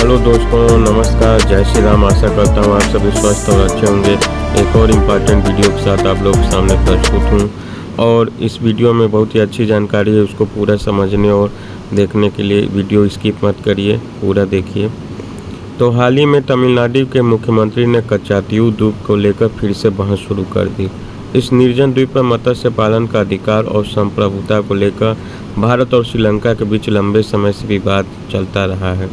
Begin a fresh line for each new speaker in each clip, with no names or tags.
Hello दोस्तों, नमस्कार, जय श्री राम। आशा करता हूँ आप सभी स्वस्थ और अच्छे होंगे। एक और इम्पॉर्टेंट वीडियो के साथ आप लोग के सामने प्रस्तुत हूँ और इस वीडियो में बहुत ही अच्छी जानकारी है। उसको पूरा समझने और देखने के लिए वीडियो स्किप मत करिए, पूरा देखिए। तो हाल ही में तमिलनाडु के मुख्यमंत्री ने कच्चातीउ द्वीप को लेकर फिर से बहस शुरू कर दी। इस निर्जन द्वीप पर मत्स्य पालन का अधिकार और संप्रभुता को लेकर भारत और श्रीलंका के बीच लंबे समय से विवाद चलता रहा है।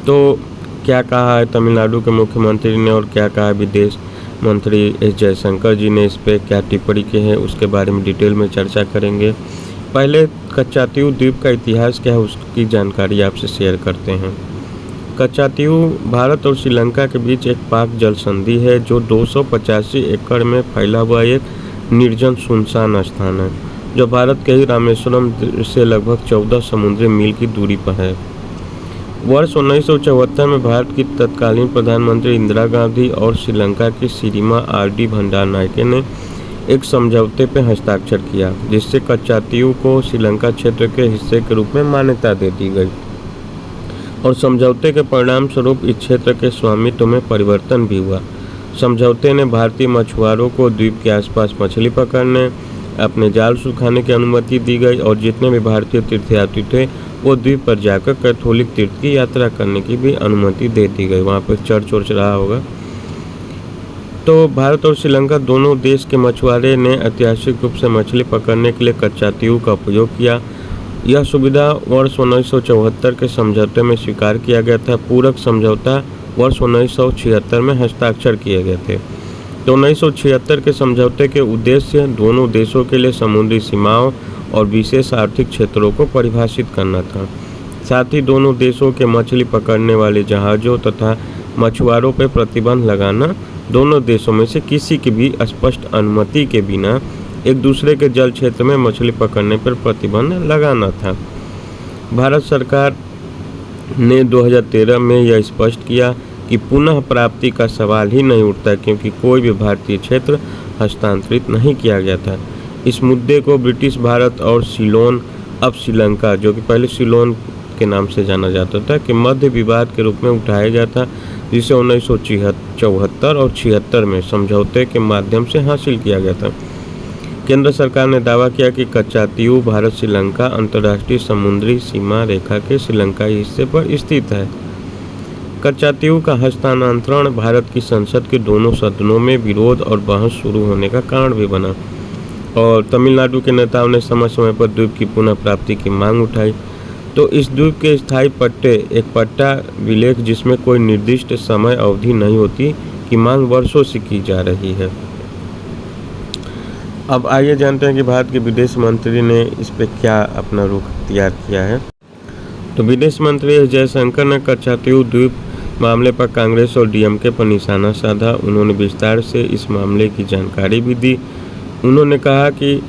तो क्या कहा है तमिलनाडु के मुख्यमंत्री ने और क्या कहा है विदेश मंत्री एस जयशंकर जी ने, इस पर क्या टिप्पणी की है, उसके बारे में डिटेल में चर्चा करेंगे। पहले कच्चातीउ द्वीप का इतिहास क्या है उसकी जानकारी आपसे शेयर करते हैं। कच्चातीउ भारत और श्रीलंका के बीच एक पाक जल संधि है जो 285 एकड़ में फैला हुआ एक निर्जन सुनसान स्थान है, जो भारत के ही रामेश्वरम से लगभग 14 समुद्री मील की दूरी पर है। वर्ष 1974 में भारत की तत्कालीन प्रधानमंत्री इंदिरा गांधी और श्रीलंका की श्रीमा आर.डी. भंडारनायके ने एक समझौते पर हस्ताक्षर किया, जिससे कच्चातीउ को श्रीलंका क्षेत्र के हिस्से के रूप में मान्यता दे दी गई और समझौते के परिणाम स्वरूप इस क्षेत्र के स्वामित्व में परिवर्तन भी हुआ। समझौते ने भारतीय मछुआरों को द्वीप के आसपास मछली पकड़ने, अपने जाल सुखाने की अनुमति दी गई और जितने भी भारतीय तीर्थयात्री थे वो द्वीप पर जाकर कैथोलिक तीर्थ की यात्रा करने की भी अनुमति दे दी गई। वहाँ पर चर्च वर्च रहा होगा। तो भारत और श्रीलंका दोनों देश के मछुआरे ने ऐतिहासिक रूप से मछली पकड़ने के लिए कच्चातीउ का उपयोग किया। यह सुविधा वर्ष 1974 के समझौते में स्वीकार किया गया था। पूरक समझौता वर्ष 1976 में हस्ताक्षर किए गए थे। तो 1976 के समझौते के उद्देश्य दोनों देशों के लिए समुद्री सीमाओं और विशेष आर्थिक क्षेत्रों को परिभाषित करना था। साथ ही दोनों देशों के मछली पकड़ने वाले जहाज़ों तथा मछुआरों पर प्रतिबंध लगाना, दोनों देशों में से किसी की भी स्पष्ट अनुमति के बिना एक दूसरे के जल क्षेत्र में मछली पकड़ने पर प्रतिबंध लगाना था। भारत सरकार ने 2013 में यह स्पष्ट किया कि पुनः प्राप्ति का सवाल ही नहीं उठता, क्योंकि कोई भी भारतीय क्षेत्र हस्तांतरित नहीं किया गया था। इस मुद्दे को ब्रिटिश भारत और सीलोन, अब श्रीलंका, जो कि पहले सीलोन के नाम से जाना जाता था, कि मध्य विवाद के रूप में उठाया गया था, जिसे 1974 और 76 में समझौते के माध्यम से हासिल किया गया था। केंद्र सरकार ने दावा किया कि कच्चातीउ भारत श्रीलंका अंतर्राष्ट्रीय समुद्री सीमा रेखा के श्रीलंकाई हिस्से पर स्थित है। कच्चातीउ का हस्तांतरण भारत की संसद के दोनों सदनों में विरोध और बहस शुरू होने का कारण भी बना और तमिलनाडु के नेताओं ने समय समय पर द्वीप की पुनः प्राप्ति की मांग उठाई। तो इस द्वीप के स्थायी पट्टे, एक पट्टा विलेख जिसमें कोई निर्दिष्ट समय अवधि नहीं होती, की मांग वर्षों से की जा रही है। अब आइए जानते हैं कि भारत के विदेश मंत्री ने इस पर क्या अपना रुख तैयार किया है। तो विदेश मंत्री एस जयशंकर ने कच्चातीउ द्वीप मामले पर कांग्रेस और डीएमके पर निशाना साधा। उन्होंने विस्तार से इस मामले की जानकारी भी दी। उन्होंने कहा कि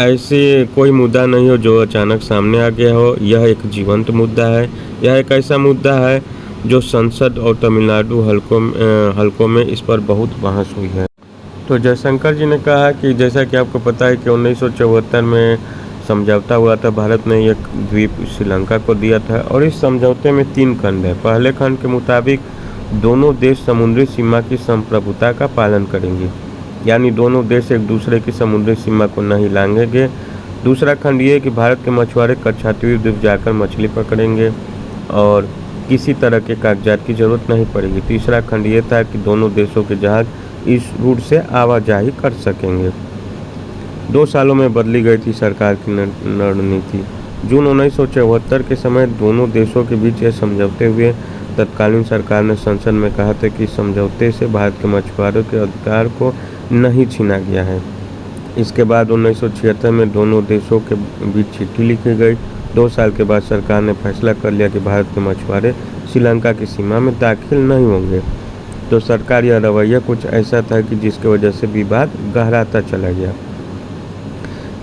ऐसे कोई मुद्दा नहीं हो जो अचानक सामने आ गया हो। यह एक जीवंत मुद्दा है। यह एक ऐसा मुद्दा है जो संसद और तमिलनाडु हलकों में इस पर बहुत बहस हुई है। तो जयशंकर जी ने कहा कि जैसा कि आपको पता है कि 1974 में समझौता हुआ था, भारत ने एक द्वीप श्रीलंका को दिया था और इस समझौते में 3 खंड है। पहले खंड के मुताबिक दोनों देश समुद्री सीमा की संप्रभुता का पालन करेंगे, यानी दोनों देश एक दूसरे की समुद्री सीमा को नहीं लांघेंगे। दूसरा खंड ये कि भारत के मछुआरे कच्चातीउ द्वीप जाकर मछली पकड़ेंगे और किसी तरह के कागजात की जरूरत नहीं पड़ेगी। तीसरा खंड ये था कि दोनों देशों के जहाज इस रूट से आवाजाही कर सकेंगे। 2 सालों में बदली गई थी सरकार की रणनीति। जून 1974 के समय दोनों देशों के बीच ये समझौते हुए। तत्कालीन सरकार ने संसद में कहा था कि समझौते से भारत के मछुआरों के अधिकार को नहीं छीना गया है। इसके बाद 1976 में दोनों देशों के बीच चिट्ठी लिखी गई। 2 साल के बाद सरकार ने फैसला कर लिया कि भारत के मछुआरे श्रीलंका की सीमा में दाखिल नहीं होंगे। तो सरकार यह रवैया कुछ ऐसा था कि जिसकी वजह से विवाद गहराता चला गया।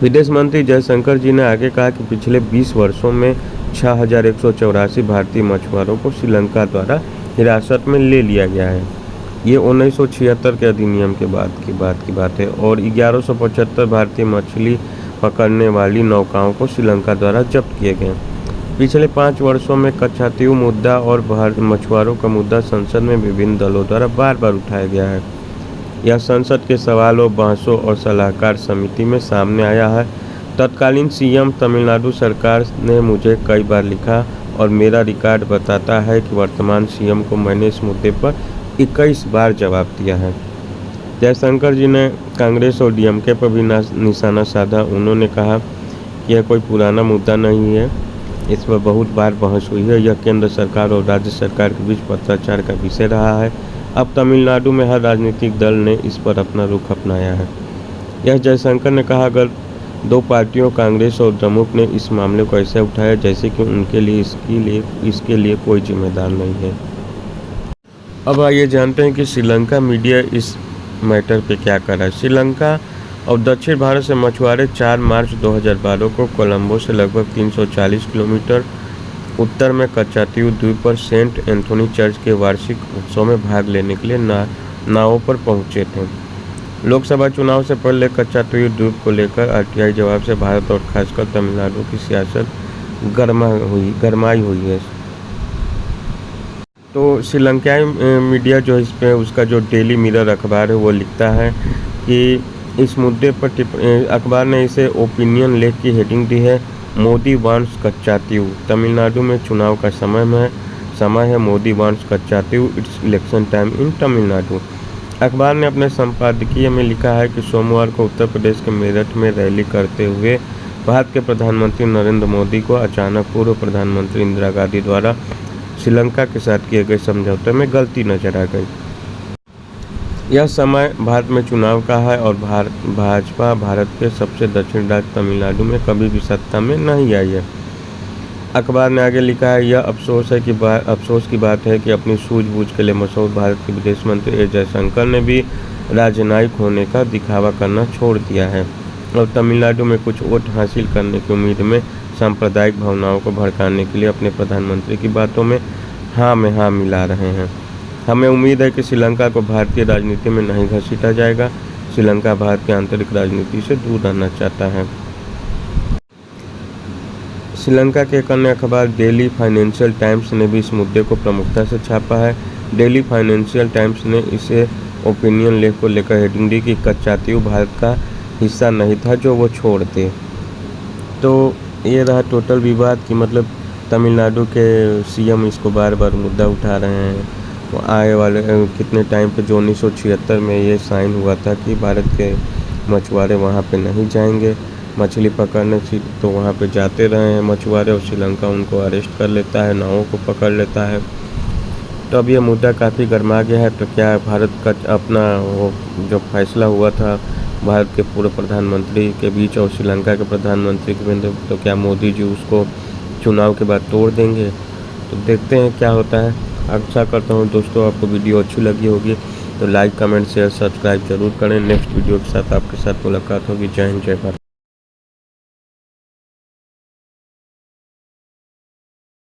विदेश मंत्री जयशंकर जी ने आगे कहा कि पिछले 20 वर्षों में 6184 भारतीय मछुआरों को श्रीलंका द्वारा हिरासत में ले लिया गया है। ये 1976 के अधिनियम के बाद की बात है और 1175 भारतीय मछली पकड़ने वाली नौकाओं को श्रीलंका द्वारा जब्त किए गए। पिछले 5 वर्षों में कच्चातीव मुद्दा और मछुआरों का मुद्दा संसद में विभिन्न दलों द्वारा बार बार उठाया गया है। यह संसद के सवालों, बहसों और सलाहकार समिति में सामने आया है। तत्कालीन सीएम तमिलनाडु सरकार ने मुझे कई बार लिखा और मेरा रिकॉर्ड बताता है कि वर्तमान सीएम को मैंने इस मुद्दे पर 21 बार जवाब दिया है। जयशंकर जी ने कांग्रेस और डीएमके पर भी निशाना साधा। उन्होंने कहा कि यह कोई पुराना मुद्दा नहीं है, इस पर बहुत बार बहस हुई है। यह केंद्र सरकार और राज्य सरकार के बीच पत्राचार का विषय रहा है। अब तमिलनाडु में हर राजनीतिक दल ने इस पर अपना रुख अपनाया है। यह जयशंकर ने कहा, अगर दो पार्टियों कांग्रेस और द्रमुक ने इस मामले को ऐसे उठाया जैसे कि उनके लिए इसके लिए कोई जिम्मेदार नहीं है। अब आइए जानते हैं कि श्रीलंका मीडिया इस मैटर पे क्या कर रहा है। श्रीलंका और दक्षिण भारत से मछुआरे 4 मार्च 2012 को कोलंबो से लगभग 340 किलोमीटर उत्तर में कच्चातीव द्वीप पर सेंट एंथोनी चर्च के वार्षिक उत्सव में भाग लेने के लिए नावों पर पहुंचे थे। लोकसभा चुनाव से पहले कच्चातीव द्वीप को लेकर आरटीआई जवाब से भारत और खासकर तमिलनाडु की सियासत गरमाई हुई है। तो श्रीलंकाई मीडिया जो इस पे उसका जो डेली मिरर अखबार है वो लिखता है कि इस मुद्दे पर अखबार ने इसे ओपिनियन लेख की हेडिंग दी है, मोदी वांट्स कच्चातीव। तमिलनाडु में चुनाव का समय है Modi wants Katchatheevu, it's election time in Tamil Nadu. अखबार ने अपने संपादकीय में लिखा है कि सोमवार को उत्तर प्रदेश के मेरठ में रैली करते हुए भारत के प्रधानमंत्री नरेंद्र मोदी को अचानक पूर्व प्रधानमंत्री इंदिरा गांधी द्वारा श्रीलंका के साथ किए गए समझौते में गलती नजर आ गई। यह समय भारत में चुनाव का है और भाजपा भारत के सबसे दक्षिण राज्य तमिलनाडु में कभी भी सत्ता में नहीं आई है। अखबार ने आगे लिखा है, यह अफसोस की बात है कि अपनी सूझबूझ के लिए मशहूर भारत के विदेश मंत्री एस जयशंकर ने भी राजनयिक होने का दिखावा करना छोड़ दिया है और तमिलनाडु में कुछ वोट हासिल करने की उम्मीद में सांप्रदायिक भावनाओं को भड़काने के लिए अपने प्रधानमंत्री की बातों में हाँ मिला रहे हैं। हमें उम्मीद है कि श्रीलंका को भारतीय राजनीति में नहीं घसीटा जाएगा। श्रीलंका भारत की आंतरिक राजनीति से दूर रहना चाहता है। श्रीलंका के एक अन्य अखबार डेली फाइनेंशियल टाइम्स ने भी इस मुद्दे को प्रमुखता से छापा है। डेली फाइनेंशियल टाइम्स ने इसे ओपिनियन लेख को लेकर हेडिंग दी कि कच्चातीव भारत का हिस्सा नहीं था जो वो छोड़ दे। तो ये रहा टोटल विवाद कि मतलब तमिलनाडु के सीएम इसको बार बार मुद्दा उठा रहे हैं। तो आए वाले कितने टाइम पे जो 1976 में ये साइन हुआ था कि भारत के मछुआरे वहाँ पे नहीं जाएंगे मछली पकड़ने, तो वहाँ पे जाते रहे हैं मछुआरे और श्रीलंका उनको अरेस्ट कर लेता है, नावों को पकड़ लेता है। तो अब ये मुद्दा काफ़ी गर्मा गया है। तो क्या भारत का अपना वो जो फैसला हुआ था भारत के पूर्व प्रधानमंत्री के बीच और श्रीलंका के प्रधानमंत्री के बीच, तो क्या मोदी जी उसको चुनाव के बाद तोड़ देंगे? तो देखते हैं क्या होता है। आशा करता हूँ दोस्तों आपको वीडियो अच्छी लगी होगी, तो लाइक, कमेंट, शेयर, सब्सक्राइब जरूर करें। नेक्स्ट वीडियो के साथ आपके साथ मुलाकात होगी। जय हिंद, जय भारत।